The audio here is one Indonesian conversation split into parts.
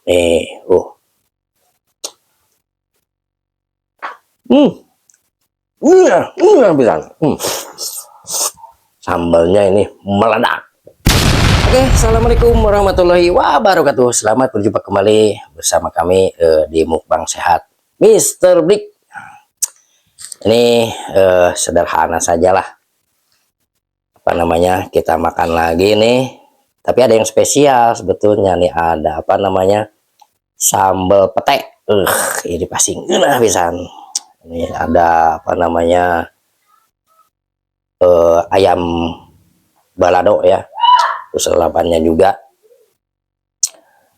Nih, bilang, sambalnya ini meledak. Oke, assalamualaikum warahmatullahi wabarakatuh. Selamat berjumpa kembali bersama kami di Mukbang Sehat Mr. Big. Ini sederhana sajalah. Apa namanya? Kita makan lagi nih. Tapi ada yang spesial sebetulnya nih. Ada apa namanya? Sambal pete. Ini pasti ngena pisan. Ini ada apa namanya? Ayam balado ya. Terus lalapannya juga.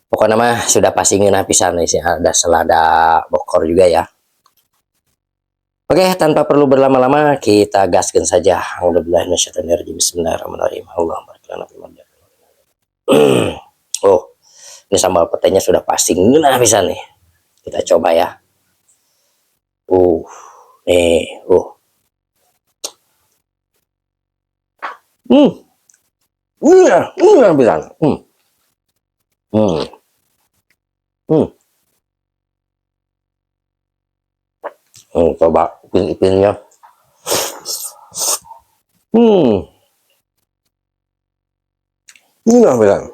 Pokoknya mah sudah pasti ngena pisan. Nih ada selada bokor juga ya. Oke, tanpa perlu berlama-lama kita gaskan saja. Bismillahirrahmanirrahim. Oh, ini sambal petenya sudah pasti ngena bisa nih. Kita coba ya. Nih, bisa. Coba ipin-ipinnya. Bilang.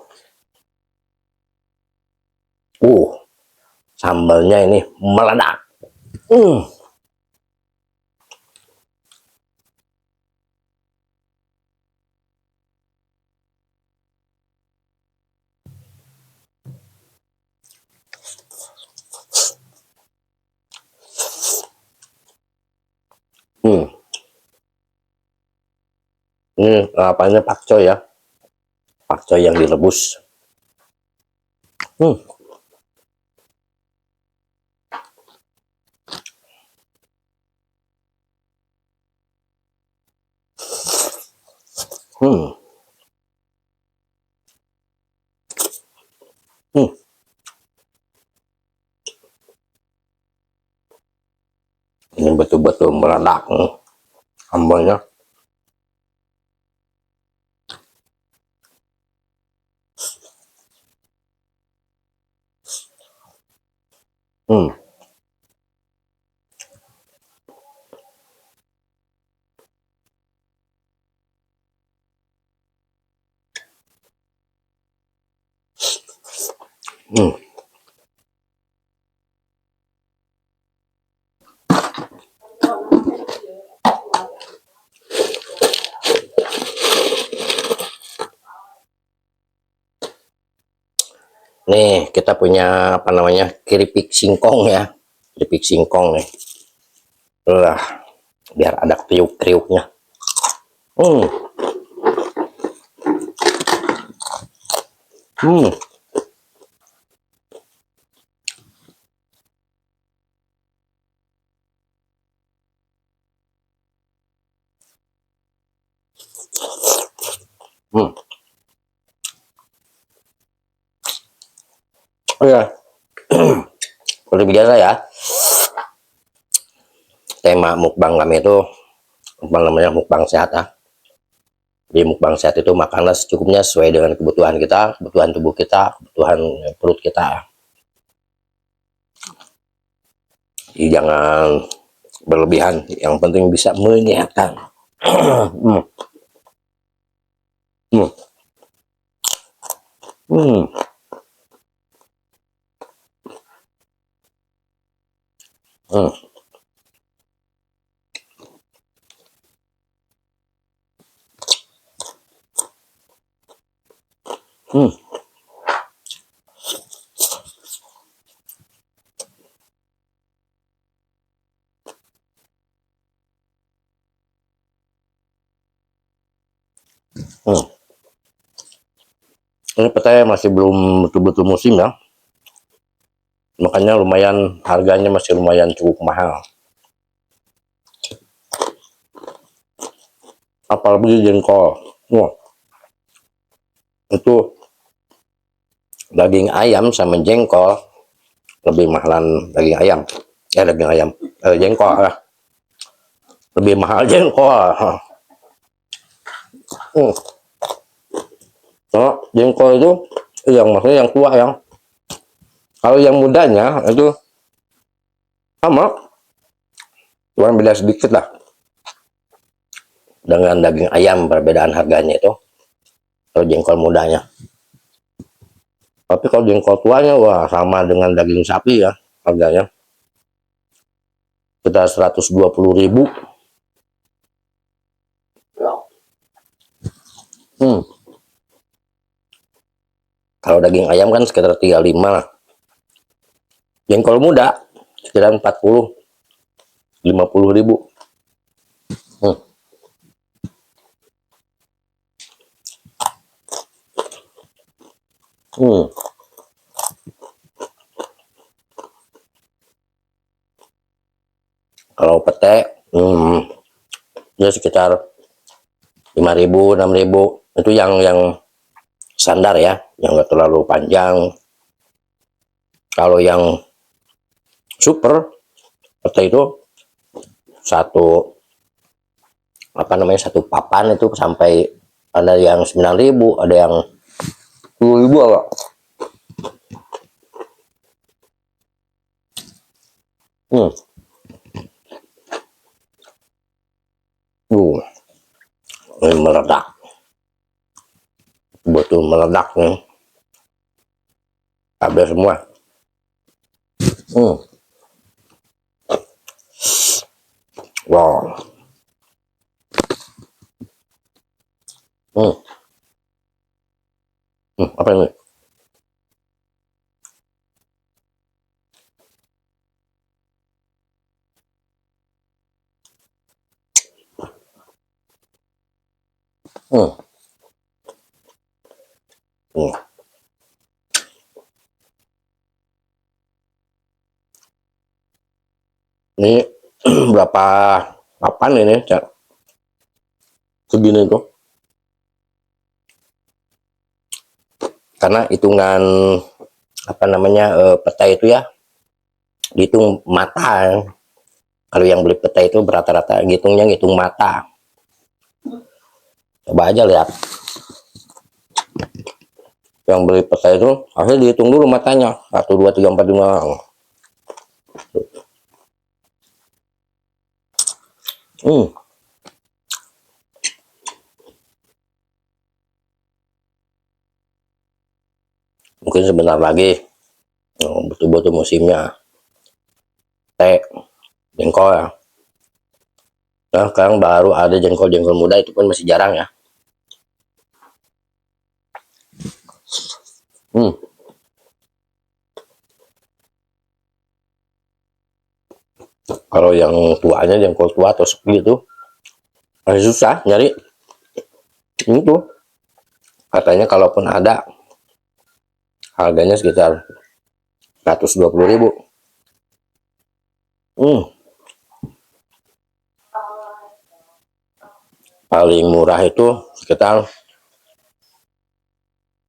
Sambalnya ini meledak. Ini apanya pakcoy ya, pakcoy yang direbus. Ini betul-betul meledak sambalnya. Nih kita punya apa namanya keripik singkong ya, keripik singkong nih. Biar ada kriuk-kriuknya. Oh ya, seperti biasa ya, tema mukbang kami itu apa namanya mukbang sehat ya. Di mukbang sehat itu makanlah secukupnya sesuai dengan kebutuhan kita, kebutuhan tubuh kita, kebutuhan perut kita. Jadi jangan berlebihan, yang penting bisa menyehatkan. Ini pete masih belum betul-betul musim ya, makanya lumayan harganya masih lumayan cukup mahal. Apalagi jengkol, itu daging ayam sama jengkol lebih mahalan daging ayam. Jengkol ya, lebih mahal jengkol. So, jengkol itu yang maksudnya yang tua yang Kalau yang mudanya itu sama, cuma beda sedikit lah dengan daging ayam. Perbedaan harganya itu kalau jengkol mudanya. Tapi kalau jengkol tuanya, wah sama dengan daging sapi ya harganya. Kita 120.000. Kalau daging ayam kan sekitar 35 lah. Jengkol muda sekitar 50-50.000. Hmm. Hmm. Kalau pete, dia sekitar 5.000, 6.000. Itu yang standar ya, yang enggak terlalu panjang. Kalau yang super pete itu satu satu papan itu sampai ada yang 9.000, ada yang 10.000 agak. Ini meledak, betul meledak nih, habis semua. Wow. Apa ini? Ini berapa papan ini, Cak? Segini tuh. Karena hitungan peta itu ya, dihitung mata. Kalau yang beli peta itu rata-rata ngitung mata. Coba aja lihat. Yang beli peta itu harus dihitung dulu matanya. 1, 2, 3, 4, 5. Mungkin sebentar lagi betul-betul musimnya teh jengkol ya. Nah, sekarang baru ada jengkol muda, itu pun masih jarang ya. Kalau yang tuanya, jengkol tua atau sepi itu masih susah nyari. Ini tuh katanya kalaupun ada, harganya sekitar 120.000. Paling murah itu sekitar,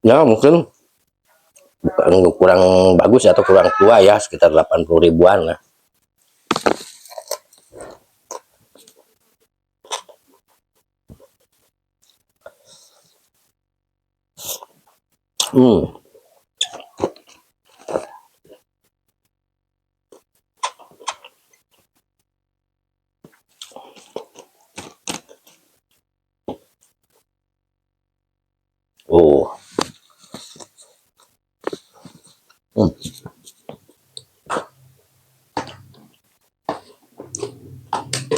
ya mungkin kurang bagus atau kurang tua ya, sekitar 80.000-an lah.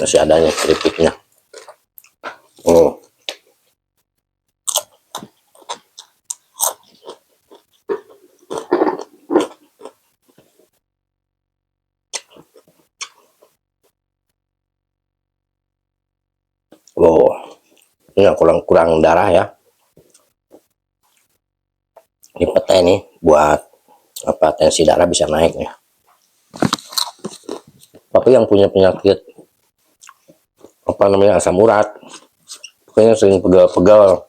Masih adanya keripiknya. Ini yang kurang darah ya. Ini pete nih buat tensi darah bisa naik ya. Tapi yang punya penyakit asam urat, kayaknya sering pegal-pegal,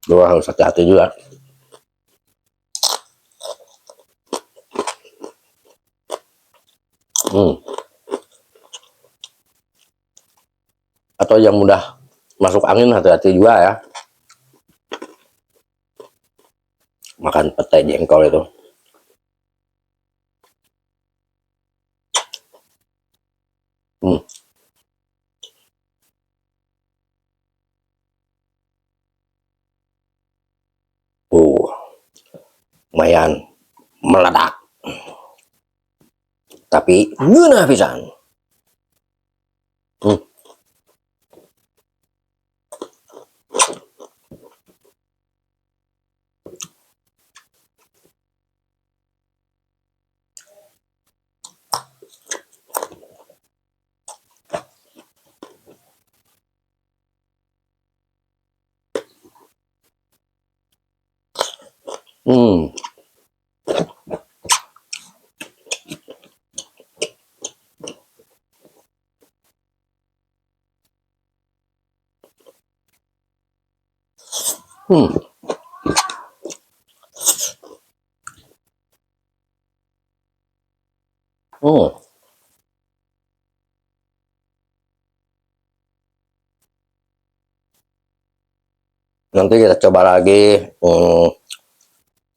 doa harus hati-hati juga. Atau yang mudah masuk angin, hati-hati juga ya makan pete jengkol itu. Hmm. Lumayan meledak. Tapi ngeunah pisan. Hmm. Hmm. Hmm. Hmm. Nanti kita coba lagi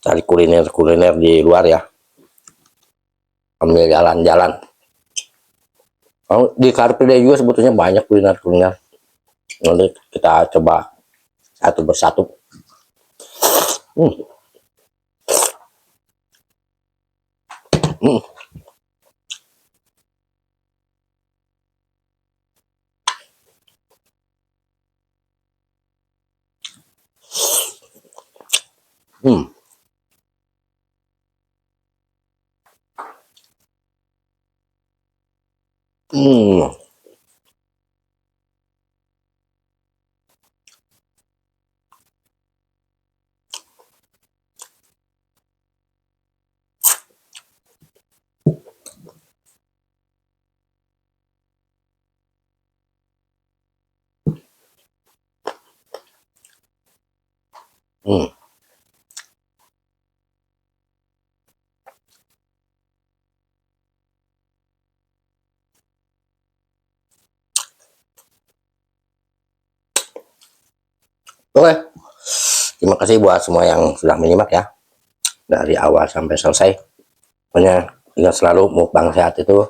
cari kuliner-kuliner di luar ya. Ambil jalan-jalan. Di Car Free Day juga sebetulnya banyak kuliner-kuliner. Nanti kita coba satu persatu. Hmm. Hmm. Hmm. Hmm. Hmm. Oke, terima kasih buat semua yang sudah menyimak ya dari awal sampai selesai. Pokoknya ingat selalu mukbang sehat itu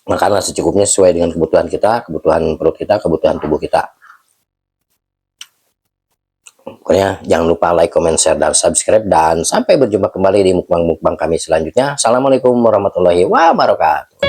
makanlah secukupnya sesuai dengan kebutuhan kita, kebutuhan perut kita, kebutuhan tubuh kita. Pokoknya jangan lupa like, comment, share, dan subscribe. Dan sampai berjumpa kembali di mukbang-mukbang kami selanjutnya. Assalamualaikum warahmatullahi wabarakatuh.